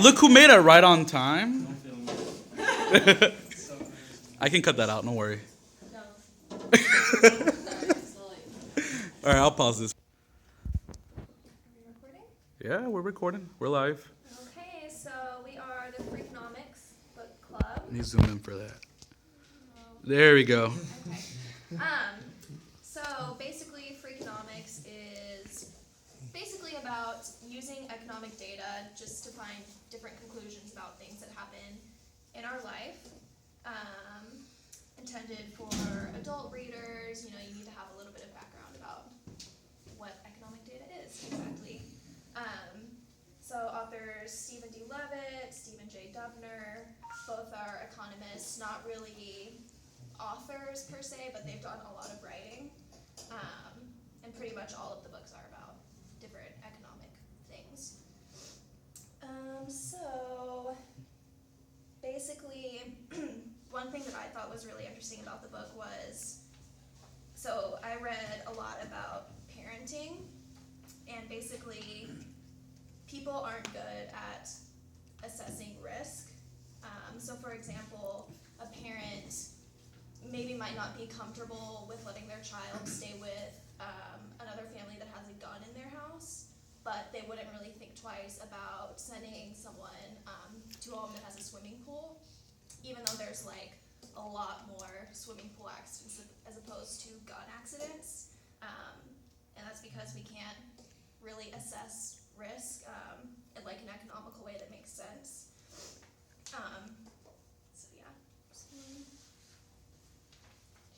Look who made it right on time. I can cut that out, don't worry. All right, I'll pause this. Are we recording? Yeah, we're recording. We're live. Okay, so we are the Freakonomics book club. Let me zoom in for that. There we go. Okay. So basically, Freakonomics is basically about using economic data just to find different conclusions about things that happen in our life. Intended for adult readers. You know, you need to have a little bit of background about what economic data is exactly. So authors Stephen D. Levitt, Stephen J. Dubner, both are economists, not really authors per se, but they've done a lot of writing. And pretty much all of the books are about different economic things. So basically, one thing that I thought was really interesting about the book was, so I read a lot about parenting, and basically people aren't good at assessing risk. So for example, a parent maybe might not be comfortable with letting their child stay with another family that has a gun in their house, but they wouldn't really think twice about sending someone to a home that has a swimming pool, even though there's like a lot more swimming pool accidents as opposed to gun accidents. And that's because we can't really assess risk in like an economical way that makes sense. So yeah.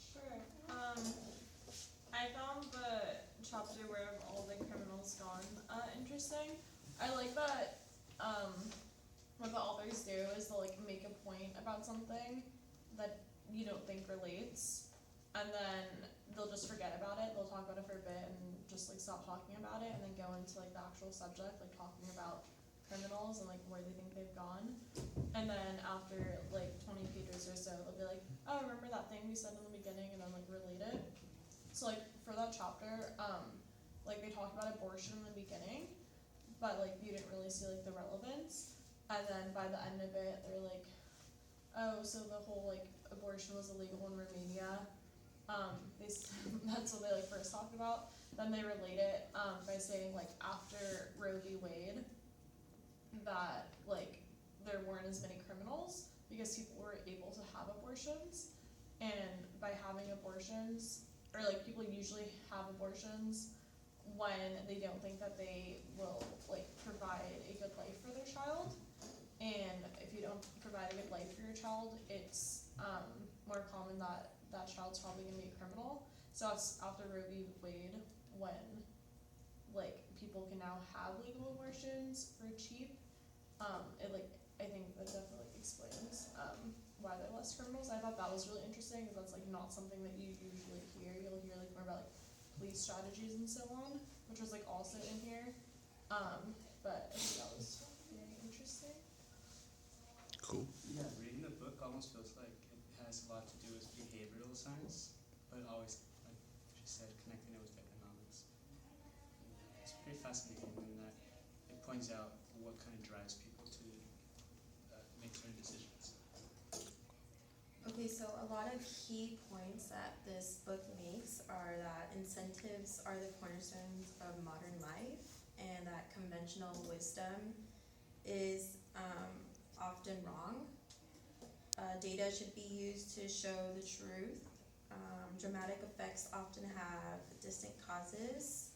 Sure. I found the chapter where have all the criminals gone interesting. I like that what the authors do is they'll like make a point about something that you don't think relates, and then they'll just forget about it. They'll talk about it for a bit and just like stop talking about it, and then go into like the actual subject, like talking about criminals and like where they think they've gone. And then after like 20 pages or so, they'll be like, oh, remember that thing we said in the beginning, and then like relate it. So like for that chapter, like they talked about abortion in the beginning, but like you didn't really see like the relevance. And then by the end of it, they're like, oh, so the whole like abortion was illegal in Romania. That's what they like first talked about. Then they relate it by saying like after Roe v. Wade, that like there weren't as many criminals because people were able to have abortions, and by having abortions, or like people usually have abortions when they don't think that they will like provide a good life for their child. And if you don't provide a good life for your child, it's more common that that child's probably going to be a criminal. So it's after Roe v. Wade when like people can now have legal abortions for cheap. It like I think that definitely explains why they're less criminals. I thought that was really interesting because that's like not something that you usually hear. You'll hear like more about like police strategies and so on, which was like also in here. But I think that was very interesting. Cool. Yeah, reading the book almost feels like it has a lot to do with behavioral science, but always, like she said, connecting it with economics. It's pretty fascinating in that it points out what kind of drives people to make certain decisions. Okay, so a lot of key points that this book makes are that incentives are the cornerstones of modern life, and that conventional wisdom is often wrong. Data should be used to show the truth. Dramatic effects often have distant causes,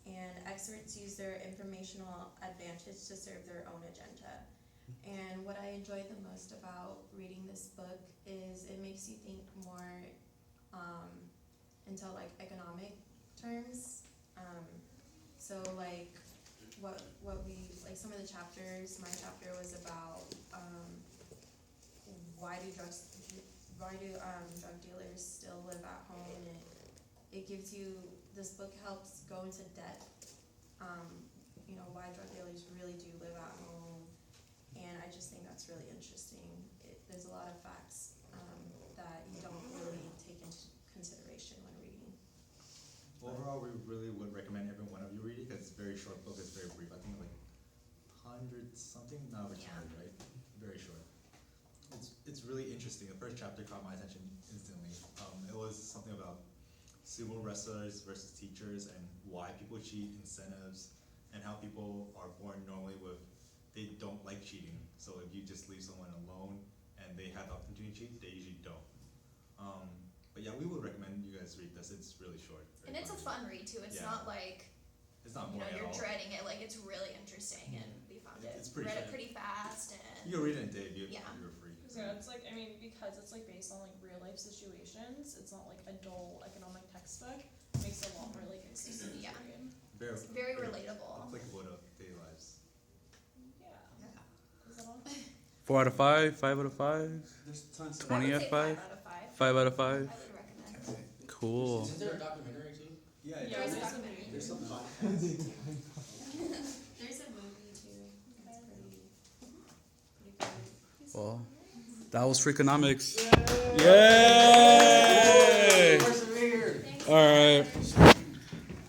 and experts use their informational advantage to serve their own agenda. And what I enjoy the most about reading this book is it makes you think more into like economic terms. So like what we like some of the chapters. My chapter was about why do drug dealers still live at home, and it gives you, this book helps go into depth. Why drug dealers really do live at home, and I just think that's really interesting. There's a lot of facts that you don't really take into consideration when reading. Overall, we really would recommend every one of you read it because it's a very short book. It's very brief. I think like 100 something, really interesting. The first chapter caught my attention instantly. It was something about sumo wrestlers versus teachers and why people cheat, incentives, and how people are born normally with, they don't like cheating. So if you just leave someone alone and they have the opportunity to cheat, they usually don't. But yeah, we would recommend you guys read this. It's really short. And it's a fun read too. It's Yeah. not like, It's not you know, boring at you're all. dreading it. Like, it's really interesting, and we found It's it. pretty Read it fun. pretty fast, You and can read it in a day if Yeah. you're free. Yeah, it's like, I mean, because it's like based on like real life situations, it's not like a dull economic textbook. It makes it a lot more like accessible Yeah. to read. it's very relatable. Applicable to daily lives. Yeah. Is that all? 4 out of 5, 5 out of 5, There's tons of 20 I out would of say 5, 5 out of 5. 5 out of I 5. would recommend. Cool. Is there a documentary too? Yeah, Yeah, There's a there's a documentary. There's some podcasts. There's a movie too. That's pretty cool. Well, that was Freakonomics. Yay!